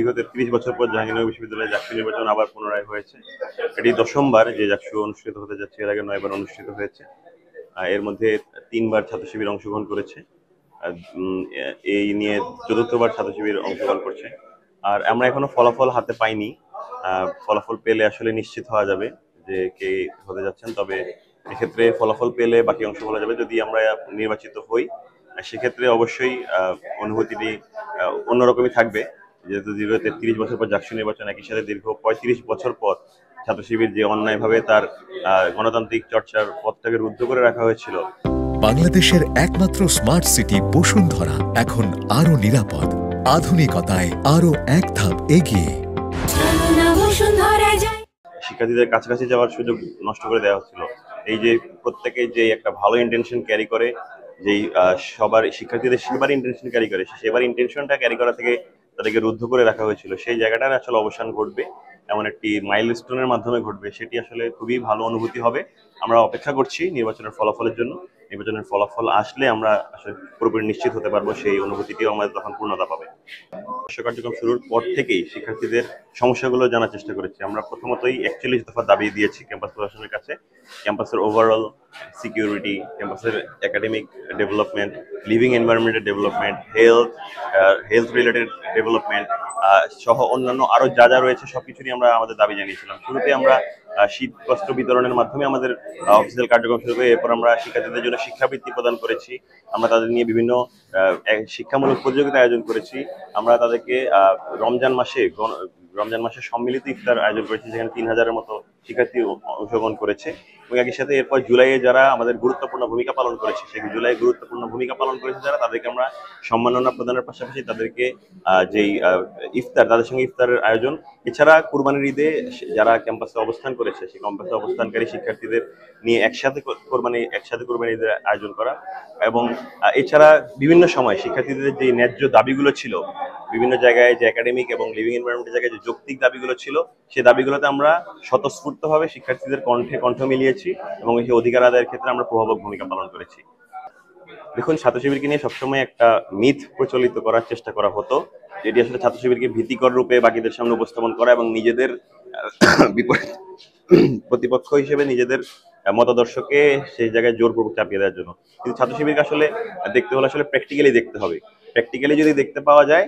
দীর্ঘ ৩৩ বছর পর জাহাঙ্গীরনগর বিশ্ববিদ্যালয়ে জাকসু নির্বাচন আবার পুনরায় হয়েছে। এটি ১০বার যে জাকসু অনুষ্ঠিত হতে যাচ্ছে, এর আগে ৯বার অনুষ্ঠিত হয়েছে। এর মধ্যে ৩বার ছাত্র শিবির অংশগ্রহণ করেছে, এই নিয়ে ৪র্থবার ছাত্র শিবির অংশগ্রহণ করছে। আর আমরা এখনো ফলাফল হাতে পাইনি, ফলাফল পেলে আসলে নিশ্চিত হওয়া যাবে যে কে হতে যাচ্ছেন। তবে এক্ষেত্রে ফলাফল পেলে বাকি অংশ বলা যাবে। যদি আমরা নির্বাচিত হই সেক্ষেত্রে অবশ্যই অনুভূতিটি অন্যরকমই থাকবে, যেহেতু দীর্ঘ ৩৩ বছর পর জাকসু নির্বাচন, একই সাথে দীর্ঘ ৩৫ বছর পর ছাত্র শিবির যে অন্যায়ভাবে তার গণতান্ত্রিক চর্চার পথটাকে রুদ্ধ করে রাখা হয়েছিল। বাংলাদেশের একমাত্র স্মার্ট সিটি বসুন্ধরা এখন আরো নিরাপদ, আধুনিকতায় আরো এক ধাপ এগিয়ে। শিক্ষার্থীদের কাছাকাছি যাওয়ার সুযোগ নষ্ট করে দেওয়া হচ্ছিল। এই যে প্রত্যেকে যে একটা ভালো ইন্টেনশন ক্যারি করে, যেই সবার শিক্ষার্থীদের সেবার ইন্টেনশন ক্যারি করে, সেবার ইন্টেনশনটা ক্যারি করা থেকে তাদেরকে রুদ্ধ করে রাখা হয়েছিল। সেই জায়গাটার আসলে অবসান ঘটবে, এমন একটি মাইলস্টোনের মাধ্যমে ঘটবে। সেটি আসলে খুবই ভালো অনুভূতি হবে। আমরা অপেক্ষা করছি নির্বাচনের ফলাফলের জন্য। নির্বাচনের ফলাফল আসলে আমরা আসলে পুরোপুরি নিশ্চিত হতে পারবো, সেই অনুভূতিটিও আমাদের তখন পূর্ণতা পাবে। কার্যক্রম শুরুর পর থেকেই শিক্ষার্থীদের সমস্যাগুলো জানার চেষ্টা করেছি। আমরা প্রথমতই ৪১ দফা দাবি দিয়েছি ক্যাম্পাস প্রশাসনের কাছে। ক্যাম্পাসের ওভারঅল সিকিউরিটি, ক্যাম্পাসের একাডেমিক ডেভেলপমেন্ট, লিভিং এনভায়রনমেন্টের ডেভেলপমেন্ট, হেলথ রিলেটেড ডেভেলপমেন্ট সহ অন্যান্য আরো যা যা রয়েছে সবকিছু নিয়ে আমরা আমাদের দাবি জানিয়েছিলাম। শুরুতে আমরা শীত বস্ত্র বিতরণের মাধ্যমে আমাদের অফিসিয়াল কার্যক্রম শুরু করি। এরপর আমরা শিক্ষার্থীদের জন্য শিক্ষাবৃত্তি প্রদান করেছি। আমরা তাদের নিয়ে বিভিন্ন শিক্ষামূলক প্রতিযোগিতা আয়োজন করেছি। আমরা তাদেরকে রমজান মাসে সম্মিলিত ইফতার আয়োজন করেছি, যেখানে ৩,০০০-এর মতো শিক্ষার্থী অংশগ্রহণ করেছে। এবং একই সাথে এরপর জুলাইয়ে যারা আমাদের গুরুত্বপূর্ণ ভূমিকা পালন করেছে, সেই জুলাই গুরুত্বপূর্ণ ভূমিকা পালন করেছে যারা, তাদেরকে আমরা সম্মাননা প্রদানের পাশাপাশি তাদেরকে যেই ইফতার, তাদের সঙ্গে ইফতারের আয়োজন, এছাড়া কুরবানির ঈদে যারা ক্যাম্পাসে অবস্থান করেছে সেই ক্যাম্পাসে অবস্থানকারী শিক্ষার্থীদের নিয়ে একসাথে কুরবানি ঈদের আয়োজন করা। এবং এছাড়া বিভিন্ন সময় শিক্ষার্থীদের যে ন্যায্য দাবিগুলো ছিল, বিভিন্ন জায়গায় যে একাডেমিক এবং লিভিং এনভায়রনমেন্টের জায়গায় যে যৌক্তিক দাবিগুলো ছিল, সেই দাবিগুলোতে আমরা স্বতঃস্ফূর্তভাবে শিক্ষার্থীদের কণ্ঠে কণ্ঠ মিলিয়েছি এবং এই অধিকার আদায়ের ক্ষেত্রে আমরা প্রভাবক ভূমিকা পালন করেছি। দেখুন, ছাত্র শিবিরকে নিয়ে সবসময় একটা মিথ প্রচলিত করার চেষ্টা করা হতো, যেটি আসলে ছাত্র শিবিরকে ভীতিকর রূপে বাকিদের সামনে উপস্থাপন করা এবং নিজেদের প্রতিপক্ষ হিসেবে নিজেদের মতাদর্শকে সেই জায়গায় জোরপূর্বক চাপিয়ে দেওয়ার জন্য। কিন্তু ছাত্র শিবিরকে আসলে দেখতে হলে আসলে প্র্যাকটিক্যালি দেখতে হবে। প্র্যাকটিক্যালি যদি দেখতে পাওয়া যায়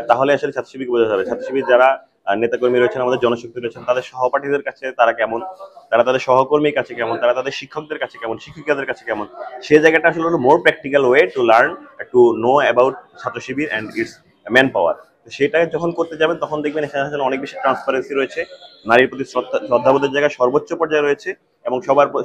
তাহলে আসলে ছাত্র শিবিরকে বোঝা যাবে। ছাত্র শিবির যারা নেতাকর্মী রয়েছেন, আমাদের জনশক্তি রয়েছেন, তাদের সহপাঠীদের কাছে তারা কেমন, তারা তাদের সহকর্মীর কাছে কেমন, তারা তাদের শিক্ষকদের কাছে কেমন, শিক্ষিকাদের কাছে কেমন, সেই জায়গাটা আসলে হলো more practical way to learn, to know about Chhatra Shibir and its manpower. সেটা যখন করতে যাবেন তখন দেখবেন এখানে আসলে অনেক বেশি ট্রান্সপারেন্সি রয়েছে, নারীর প্রতি শ্রদ্ধাবোধের জায়গায় সর্বোচ্চ পর্যায়ে রয়েছে এবং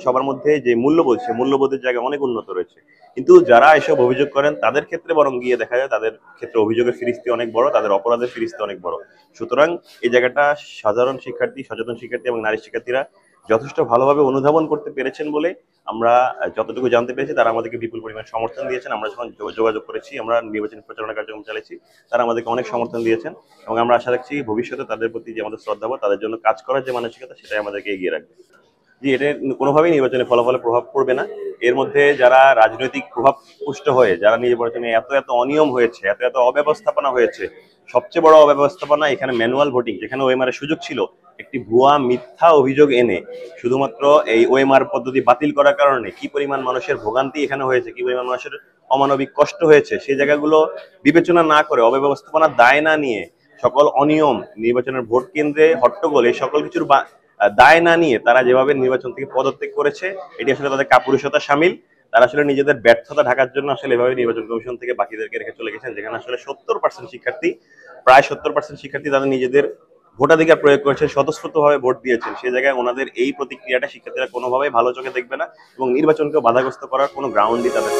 সবার মধ্যে যে মূল্যবোধ, সে মূল্যবোধের জায়গায় অনেক উন্নত রয়েছে। কিন্তু যারা এসব অভিযোগ করেন তাদের ক্ষেত্রে বরং গিয়ে দেখা যায় তাদের ক্ষেত্রে অভিযোগের ফিরিস্তি অনেক বড়, তাদের অপরাধের ফিরিস্তি অনেক বড়। সুতরাং এই জায়গাটা সাধারণ শিক্ষার্থী, সচেতন শিক্ষার্থী এবং নারী শিক্ষার্থীরা যথেষ্ট ভালোভাবে অনুধাবন করতে পেরেছেন বলে আমরা যতটুকু জানতে পেরেছি, তারা আমাদেরকে বিপুল পরিমাণ সমর্থন দিয়েছেন। আমরা যখন যোগাযোগ করেছি, আমরা নির্বাচনী প্রচারণা কার্যক্রম চালিয়েছি, তারা আমাদেরকে অনেক সমর্থন দিয়েছেন এবং আমরা আশা রাখছি ভবিষ্যতে তাদের প্রতি যে আমাদের শ্রদ্ধাবোধ, তাদের জন্য কাজ করার যে মানসিকতা, সেটাই আমাদেরকে এগিয়ে রাখবে। জি, এটা কোনোভাবেই নির্বাচনের ফলাফলে প্রভাব পড়বে না। এর মধ্যে যারা রাজনৈতিক প্রভাব পুষ্ট হয়ে যারা নির্বাচনে এত অনিয়ম হয়েছে, এত অব্যবস্থাপনা হয়েছে, সবচেয়ে বড় অব্যবস্থাপনা এখানে ম্যানুয়াল ভোটিং, যেখানে ওএমআর সুযোগ ছিল, একটি ভুয়া মিথ্যা অভিযোগ এনে শুধুমাত্র এই ওএমআর পদ্ধতি বাতিল করার কারণে কি পরিমাণ মানুষের ভোগান্তি এখানে হয়েছে, কি পরিমাণ মানুষের অমানবিক কষ্ট হয়েছে, সেই জায়গাগুলো বিবেচনা না করে, অব্যবস্থাপনার দায় না নিয়ে, সকল অনিয়ম, নির্বাচনের ভোট কেন্দ্রে হট্টগোল, এই সকল কিছুর দায় না নিয়ে তারা যেভাবে নির্বাচন থেকে পদত্যাগ করেছে, এটি আসলে তাদের কাপুরুষতা সামিল। তারা আসলে নিজেদের ব্যর্থতা ঢাকার জন্য আসলে এভাবে নির্বাচন কমিশন থেকে বাকিদেরকে রেখে চলে গেছেন, যেখানে আসলে 70% শিক্ষার্থী, প্রায় 70% শিক্ষার্থী তাদের নিজেদের ভোটাধিকার প্রয়োগ করেছেন, স্বতঃস্ফূর্তভাবে ভোট দিয়েছেন। সেই জায়গায় ওনাদের এই প্রতিক্রিয়াটা শিক্ষার্থীরা কোনোভাবেই ভালো চোখে দেখবে না এবং নির্বাচনকেও বাধাগ্রস্ত করার কোনো গ্রাউন্ডই তাদের